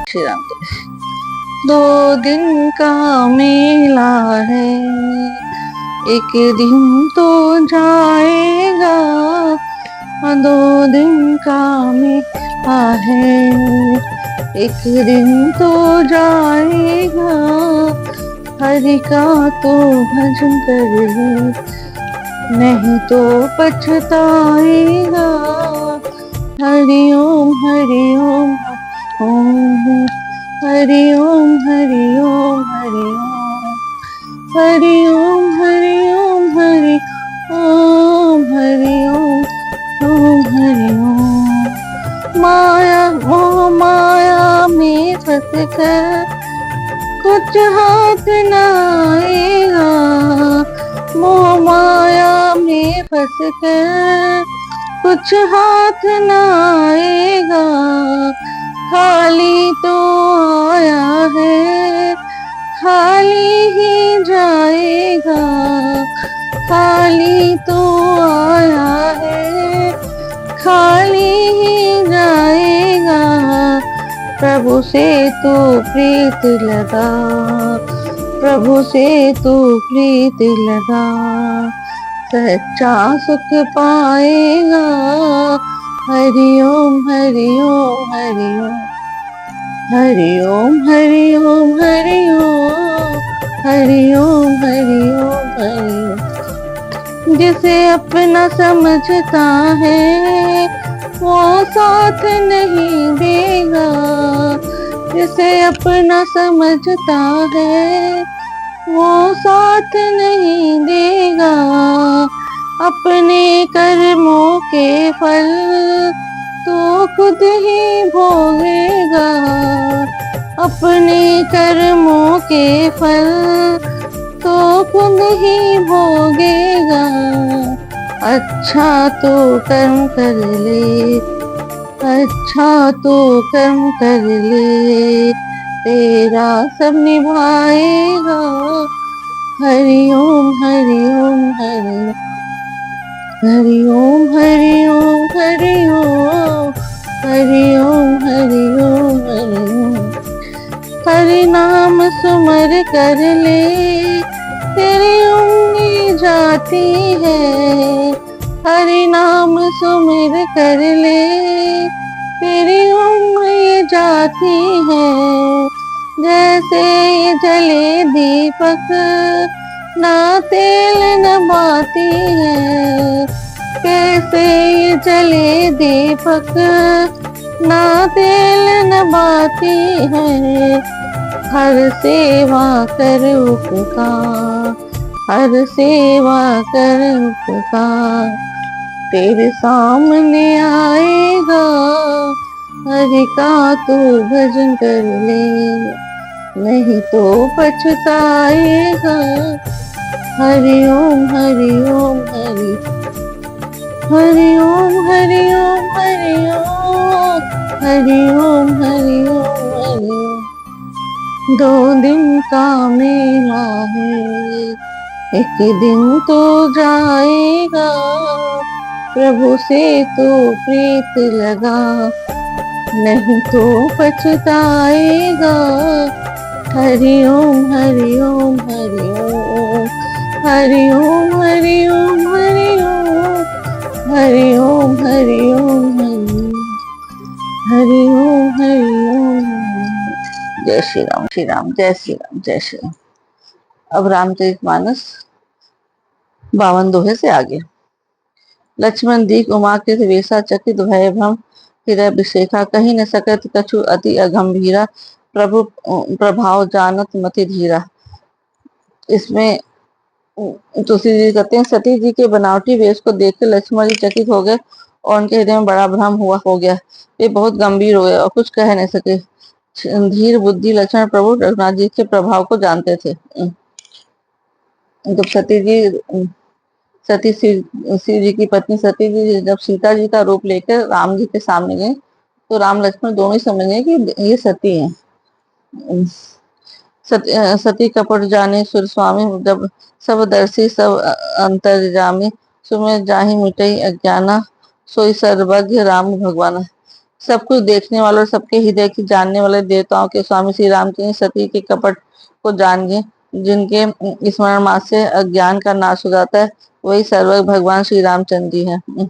श्री राम। दो दिन का मेला है, एक दिन तो जाएगा। दो दिन का मेला है, एक दिन तो जाएगा। हरि का तो भजन कर ले, नहीं तो पछताएगा। हरि ओम हरि ओम ओम, हरि ओम हरि ओम हरि ओम, हरि ओम हरि ओम हरि ओम, हरि ओम ओम हरि ओम। माया मोह माया में फंस कर कुछ हाथ न आएगा। मोह माया में फंस कर कुछ हाथ न आएगा। खाली तो आया है, खाली ही जाएगा। खाली तो आया है, खाली ही जाएगा। प्रभु से तू प्रीत लगा, प्रभु से तू प्रीत लगा। सच्चा सुख पाएगा। हरि ओम हरि ओम हरि ओम, हरि ओम हरि ओम हरि ओम, हरि ओम हरि ओम हरि ओम। जिसे अपना समझता है वो साथ नहीं देगा। जिसे अपना समझता है वो साथ नहीं देगा। अपने कर्मों के फल तो खुद ही भोगेगा। अपने कर्मों के फल तो खुद ही भोगेगा। अच्छा तो कर्म कर ले, अच्छा तो कर्म कर ले, तेरा सब निभाएगा। हरि ओम हरि ओम हरि, हरि ओम हरि ओम हरि ओम, हरि ओम हरि ओम हरि ओम। हरि नाम सुमर कर ले, तेरी उंगली जाती है। हरि नाम सुमिर कर ले, तेरी उंगली जाती है। जैसे ये जले दीपक ना तेल न बाती है। कैसे ये जले दीपक ना तेल न बाती है। हर सेवा कर उपकार, हर सेवा कर उपकार, तेरे सामने आएगा। हरि का तू भजन कर ले, नहीं तो पछताएगा। हरि ओम हरि ओम हरि, हरि ओम हरि ओम हरि ओम, हरि ओम हरि ओम हरि ओम। दो दिन का मेला है, एक दिन तो जाएगा। प्रभु से तो प्रीत लगा, नहीं तो पछताएगा। हरि ओम हरि ओम हरि ओम, हरि ओम हरि ओम हरि ओम, हरि ओम हरि ओम हरि ओम, हरि ओम। जय श्री राम जय श्री राम जय श्री राम। अब रामचरितमानस 52 दोहे से आगे। लक्ष्मण दीख उमा के वेशा, चकित भय भ्रम हृदय अभिषेखा। कहीं न सकत कछु अति अगंभीरा, प्रभु प्रभाव जानत मति धीरा। इसमें तुलसी जी कहते हैं, सती जी के बनावटी वेश को देखकर लक्ष्मण जी चकित हो गए और उनके हृदय में बड़ा भ्रम हो गया। वे बहुत गंभीर हो गए और कुछ कह नहीं सके। धीर बुद्धि लक्ष्मण प्रभु रघुनाथ जी के प्रभाव को जानते थे। जब सती शिव जी की पत्नी सती जी जब सीता जी का रूप लेकर राम जी के सामने गए तो राम लक्ष्मण दोनों ही समझ गए कि ये सती हैं। सती कपट जाने सुर स्वामी, जब सब दर्शी सब अंतर्जामी। सुमेर जाहि मिटई अज्ञाना, सोई सर्वज्ञ राम भगवाना। सब कुछ देखने वाले और सबके हृदय की जानने वाले देवताओं के स्वामी श्री रामचंद्र सती के कपट को जान गए। जिनके स्मरण मात्र से अज्ञान का नाश हो जाता है, वही सर्व भगवान श्री रामचंद्र जी हैं।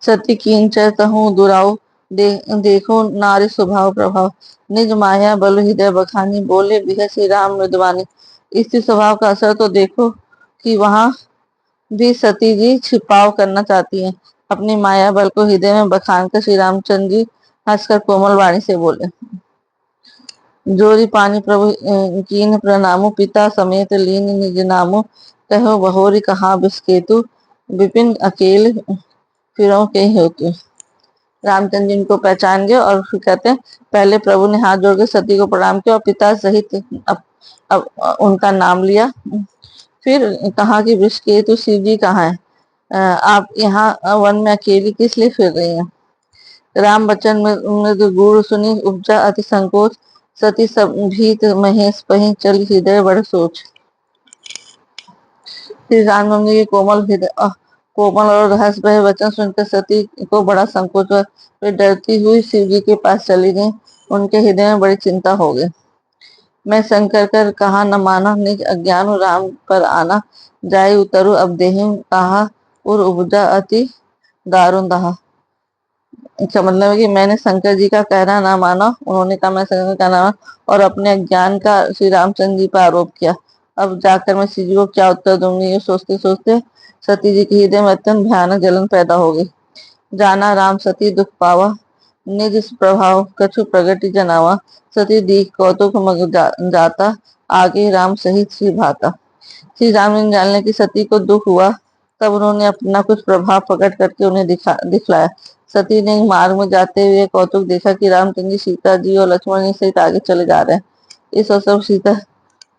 सत्य कींचर तहु दुराऊ, देखो नारी स्वभाव प्रभाव, निज माया बल हृदय बखानी, बोले बिह श्री राम मृदवानी। स्त्री स्वभाव का असर तो देखो कि वहां भी सती जी छिपाव करना चाहती हैं। अपनी माया बल को हृदय में बखान कर श्री रामचंद्र जी हंसकर कोमल वाणी से बोले, जोरी पानी प्रभु कीन प्रणामो, पिता समेत लीन निज नामो, कहो बहोरी कहा बिस्केतु, विपिन अकेल फिरो के हेतु। रामचंद्र जी इनको पहचान गए और फिर कहते हैं, पहले प्रभु ने हाथ जोड़कर सती को प्रणाम किया और पिता सहित अब उनका नाम लिया। फिर कहा कि विश्वकेतु शिव जी कहाँ है, आप यहाँ वन में अकेली किस लिए फिर रही हैं। राम बचन मृदु गूढ़ सुनी, उपजा अति संकोच, सती सब भीत महेश पही, चल हृदय बड़ सोच। श्री रामचंद्र जी के कोमल और रहस्य भरे वचन सुनकर सती को बड़ा संकोच हुआ। वे डरती हुई शिव जी के पास चली गई। उनके हृदय में बड़ी चिंता हो गई। मैं शंकर कर कहा न माना, निज अज्ञान राम पर आना, जाय उतरु अब देहि कहा, और उपजा अति दारुण दहा। इसका मतलब है कि मैंने शंकर जी का कहना ना माना, उन्होंने कहा मैं शंकर का नाम और अपने अज्ञान का श्री रामचंद्र जी पर आरोप किया। अब जाकर मैं श्री जी को क्या उत्तर दूंगी, ये सोचते सोचते सती जी के हृदय में अत्यंत भयानक जलन पैदा हो गई। जाना राम सती दुख पावा, निज प्रभाव कछु प्रगति जनावा, सती दीख कौतुक मग जाता, आगे राम सहित श्री भाता। श्री राम ने जानने की सती को दुख हुआ, तब उन्होंने अपना कुछ प्रभाव प्रकट करके उन्हें दिखलाया। सती ने मार्ग में जाते हुए कौतुक देखा कि रामचंद्र जी सीता जी और लक्ष्मण जी सहित आगे चले जा रहे हैं। इस अवसर सीता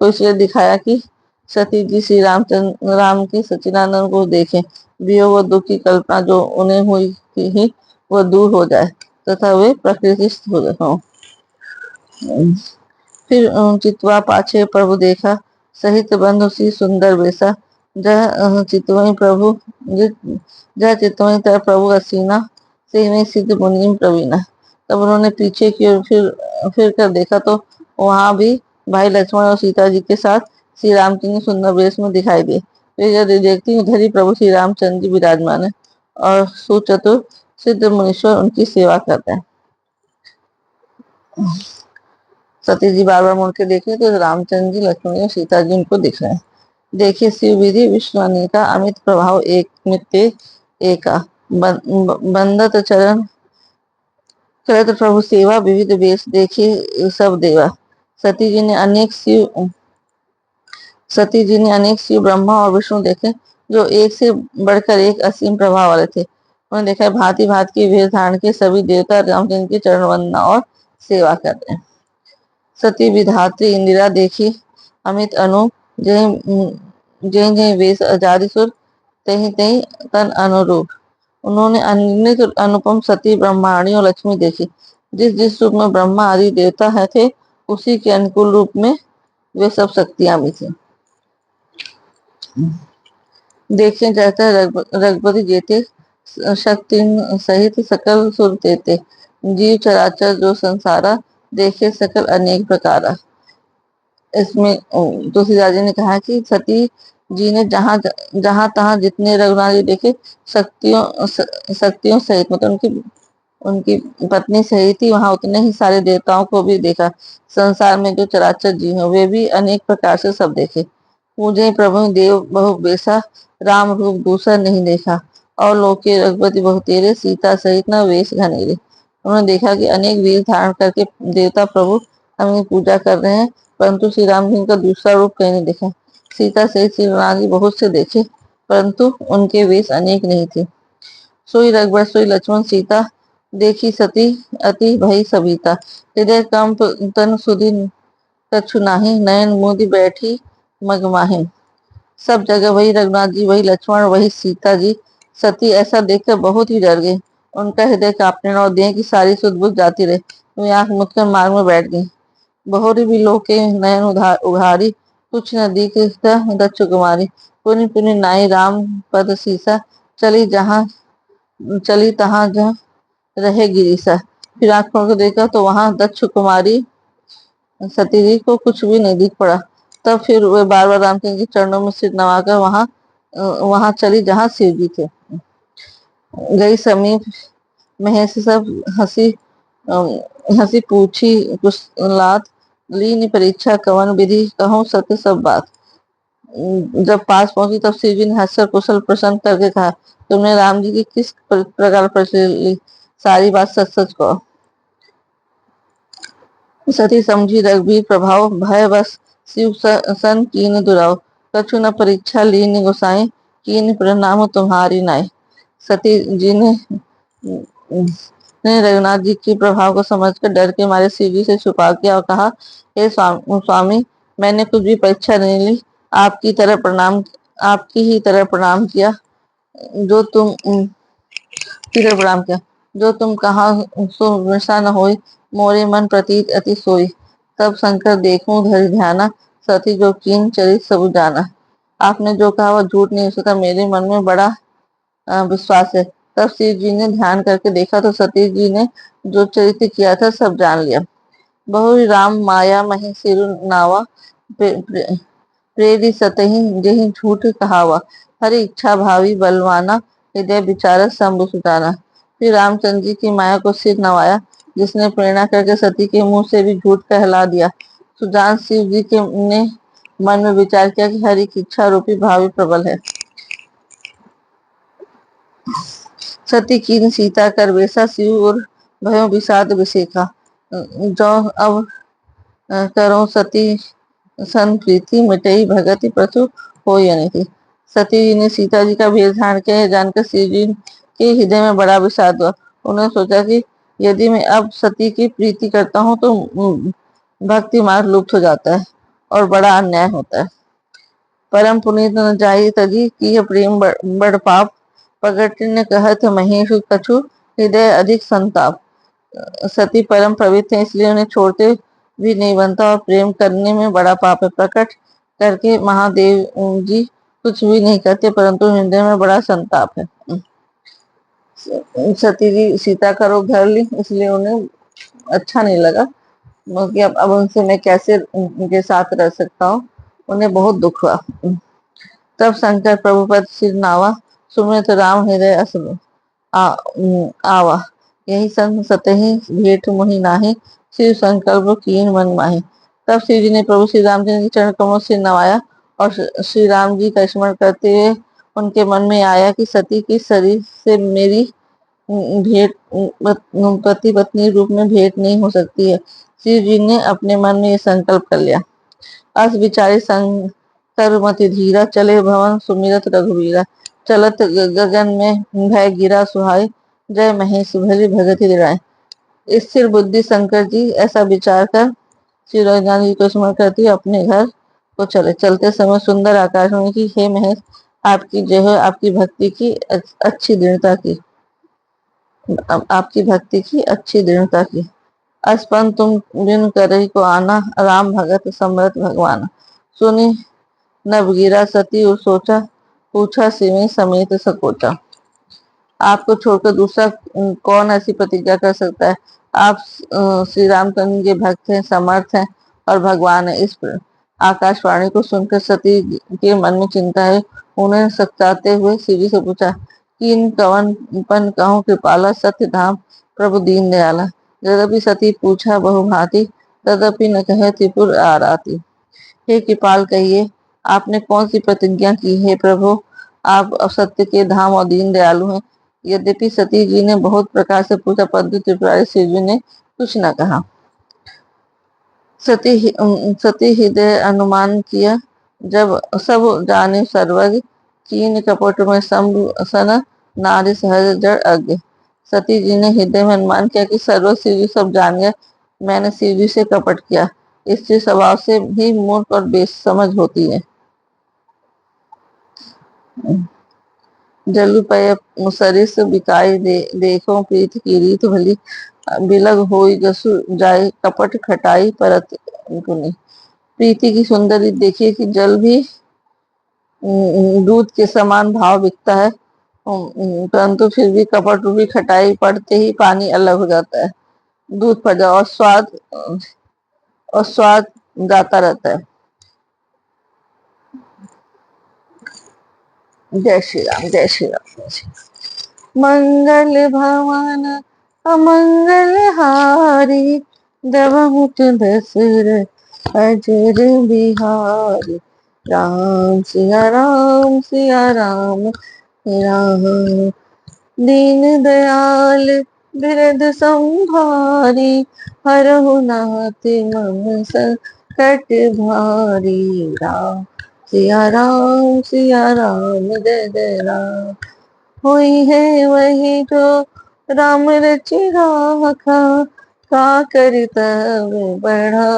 को इसलिए दिखाया कि सती जी श्री रामचंद्र राम के सच्चिदानंद को देखें, वियोग और दुख की कल्पना जो उन्हें हुई थी वह दूर हो जाए तथा वे प्रकृतिस्थ हो जाए। फिर चितवा पाछे प्रभु देखा, सहित बंधु सी सुंदर बेसा, जह चितवई प्रभु जह चितवई तर प्रभु असीना, से में सिद्ध मुनि प्रवीणा। तब उन्होंने पीछे की ओर फिर कर देखा तो वहां भी भाई लक्ष्मण और सीता जी के साथ श्री रामचंद्र सुंदर वेश में दिखाई दिए। वे जब देखती उधर ही प्रभु श्री रामचंद्र जी विराजमान है और सुचतुर सिद्ध मुनीश्वर उनकी सेवा करते हैं। सती जी बार बार मुड़ के देख रहे तो रामचंद्र जी लक्ष्मण और सीता जी उनको दिख रहे हैं। देखिए शिव विधि विश्वनी का अमित प्रभाव एक मित्य एका, बंदत चरण करत प्रभु सेवा, विविध वेश देखिए सब देवा। सती जी ने अनेक शिव ब्रह्मा और विष्णु देखे, जो एक से बढ़कर एक असीम प्रभाव वाले थे। उन्होंने देखा भांति भांति के वेश धारण के सभी देवता रामचंद्र की चरण वंदना और सेवा कर रहे हैं। सती विधात्री इंदिरा देखी अमित अनु, जय जय जय वेश आजादी सुर, तही तही तन अनुरूप। उन्होंने अनित अनुपम सती ब्रह्माणी और लक्ष्मी देखी। जिस जिस रूप में ब्रह्मा आदि देवता है थे, उसी के अनुकूल रूप में वे सब शक्तियां भी थी। देखे जाता रघुपति जेते, शक्ति सहित सकल सुर देते, जीव चराचर जो संसारा, देखे सकल अनेक प्रकारा। इसमें तुलसीदास जी ने कहा कि सती जी ने जहाँ जहाँ तहाँ जितने रघुनाथ जी देखे, शक्तियों सहित मतलब उनकी उनकी पत्नी सही थी, वहां उतने ही सारे देवताओं को भी देखा। संसार में जो चराचर जीव हैं वे भी अनेक प्रकार से सब देखे। मुझे प्रभु देव बहु बेसा, राम रूप दूसरा नहीं देखा, और लोके रघुपति बहु तेरे, सीता सहित न वेश घनेरे। उन्होंने देखा कि अनेक वेश धारण करके देवता प्रभु हमें पूजा कर रहे हैं, परंतु श्री राम जी का दूसरा रूप कहीं नहीं देखा। सीता सहित श्री राम जी बहुत से देखे, परंतु उनके वेश अनेक नहीं थे। सोई रघुवर सोई लक्ष्मण सीता, देखी सती अति भई सविता, हृदय कंप तन सुधि कछु नाही, नयन मुदि बैठी मगमाहे। सब जगह वही रघुनाथ जी, वही लक्ष्मण, वही सीता जी। सती ऐसा देखकर बहुत ही डर गई। उनका हृदय कांपने और देह की सारी सुध बुझ जाती रही। वे आंख मूंद कर मार्ग में बैठ गई। बहुरी भी लोके नयन उघारी, कुछ न दिखता दक्ष कुमारी, पुनि पुनि नाई राम पद सीसा, चली जहाँ चली तहाँ जहाँ रहे गिरीसा। फिर आंख खोल कर देखा तो वहां दक्ष कुमारी सती जी को कुछ भी नहीं दिख पड़ा। तब फिर वे बार बार रामचंद्र के चरणों में सिर नवाकर वहां चली जहाँ शिव जी थे। गई समीप में से सब हंसी हंसी पूछी कुछ लात लीन परीक्षा कवन विधि कहूँ सत्य सब बात। जब पास पहुंची तब शिव जी ने हंसकर कुशल प्रश्न करके कहा, तुमने राम जी की किस प्रकार परिचय ली, सारी बात सच सच कहो। सती समझी रघुबीर प्रभाव, भय बस शिव सन कीन दुराव। कछु न परीक्षा लीन गोसाई, कीन प्रणाम तुम्हारी नाई। सती जी ने रघुनाथ जी के प्रभाव को समझकर डर के मारे शिव जी से छुपा किया और कहा, हे स्वामी, मैंने कुछ भी परीक्षा नहीं ली, आपकी ही तरह प्रणाम किया। जो तुम फिर प्रणाम किया, जो तुम कहा सो वैसा न होई, मोरे मन प्रतीत अति सोई। तब शंकर देखूं धरि ध्याना, सती जो कीन चरित सब जाना। आपने जो कहा वह झूठ नहीं हो सकता, मेरे मन में बड़ा विश्वास है। तब शिव जी ने ध्यान करके देखा तो सती जी ने जो चरित्र किया था सब जान लिया। बहु राम माया मही सिरु नावा, प्रेरी सतही जही झूठ कहावा। हरि इच्छा भावी बलवाना, हृदय विचारक शंभु सुताना। फिर रामचंद्र जी की माया को सिर नवाया, जिसने प्रेरणा करके सती के मुंह से भी झूठ कहला दिया। सुजान शिव जी के ने मन में विचार किया कि हरि की इच्छा रूपी भावी प्रबल है। सती कीन सीता कर वेसा, शिव और भयो विषाद विशेखा। जो अब करो सती सन प्रीति, मिटई भगति प्रचु होई अनिति। सती जी ने सीता जी का भेष धारण किया, यह जानकर शिव जी के हृदय में बड़ा विषाद हुआ। उन्होंने सोचा कि यदि मैं अब सती की प्रीति करता हूँ तो भक्ति मार्ग लुप्त हो जाता है और बड़ा अन्याय होता है। परम पुनीत न जाई तजी की प्रेम बड़ पाप, प्रगट ने कहत महेश कछु, हृदय अधिक संताप। सती परम पवित्र है, इसलिए उन्हें छोड़ते भी नहीं बनता और प्रेम करने में बड़ा पाप है। प्रकट करके महादेव जी कुछ भी नहीं करते, परंतु हृदय में बड़ा संताप है। सती जी सीता का रूप धर ली, इसलिए उन्हें अच्छा नहीं लगा कि अब उनसे मैं कैसे उनके साथ रह सकता हूँ। उन्हें बहुत दुख हुआ। तब शंकर प्रभु पद सिर नावा, सुमित राम हृदय अस आवा। यही संग सतही भेंट मोहि नाहि, शिव संकल्प कीन मन माहि। तब शिव जी ने प्रभु श्री रामचंद्र के चरण कमलों से नवाया और श्री राम जी का स्मरण करते हुए उनके मन में आया कि सती के शरीर से मेरी भेंट पति पत्नी रूप में भेंट नहीं हो सकती है। शिव जी ने अपने मन में यह संकल्प कर लिया। अस विचारे शंकर मति धीरा, चले भवन सुमिरत रघुवीरा। चलत गगन में भय गिरा सुहाय, जय महेश भली भगति दिलाए। स्थिर बुद्धि शंकर जी ऐसा विचार कर श्री रघुनाथ जी को स्मरण करते हुए अपने घर को चले। चलते समय सुंदर आकाश में की, हे महेश, आपकी जय हो, आपकी भक्ति की अच्छी दृढ़ता की। अस्पन तुम बिन करही को आना, राम भगत समरथ भगवान। सुनी नभ गिरा सती और सोचा, पूछा सिमी समेत सकोचा। आपको छोड़कर दूसरा कौन ऐसी प्रतिज्ञा कर सकता है। आप श्री रामचंद्र के भक्त हैं, समर्थ हैं और भगवान है। इस आकाशवाणी को सुनकर सती के मन में चिंता है। उन्हें सचाते हुए शिव जी से पूछा, किन कवन पन कहूँ कृपाला, सत्य धाम प्रभु दीन दयाला। यद्यपि सती पूछा बहुभांति, तदपि न कहे त्रिपुर आराती। हे कृपाल, कहिए आपने कौन सी प्रतिज्ञा की है। प्रभु, आप सत्य के धाम और दीन दयालु हैं। यद्यपि सती जी ने बहुत प्रकार से पूछा, परंतु त्रिपुरारी शिव जी ने कुछ न कहा। सती हृदय अनुमान किया, जब सब जाने सर्वज्ञ, कीन कपट में शंभु सन, नारी सहज जड़ अज्ञ। सती जी ने हृदय में अनुमान किया कि सर्व शिव जी सब जान गए, मैंने शिव जी से कपट किया। स्त्री स्वभाव से भी मूर्ख और बेसमझ होती है। जलु पय सरिस बिकाई देखो, प्रीत की रीत भली, बिलग होई जसु जाय, कपट खटाई परत पुनि। प्रीति की सुंदर रीत देखिए कि जल भी दूध के समान भाव बिकता है, परंतु फिर भी कपट रूपी खटाई पड़ते ही पानी अलग हो जाता है, दूध पड़ जाता और स्वाद जाता रहता है। जय श्री राम, जय श्री राम, जय श्री राम। मंगल भवन अमंगल हारी, जब मुझ दशरथ अजर बिहारी। राम सिया राम, सिया राम राम। दीन दयाल बिरद संभारी, हरहु नाथ मम संकट भारी। राम सिया राम जय जय राम। हुई है वही जो राम रचि राखा, का करि तब बढ़ा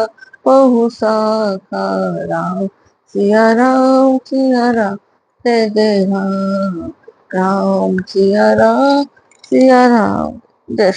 बहु शाखा। राम सिया राम जय जय राम। राम सिया राम, सिया राम जय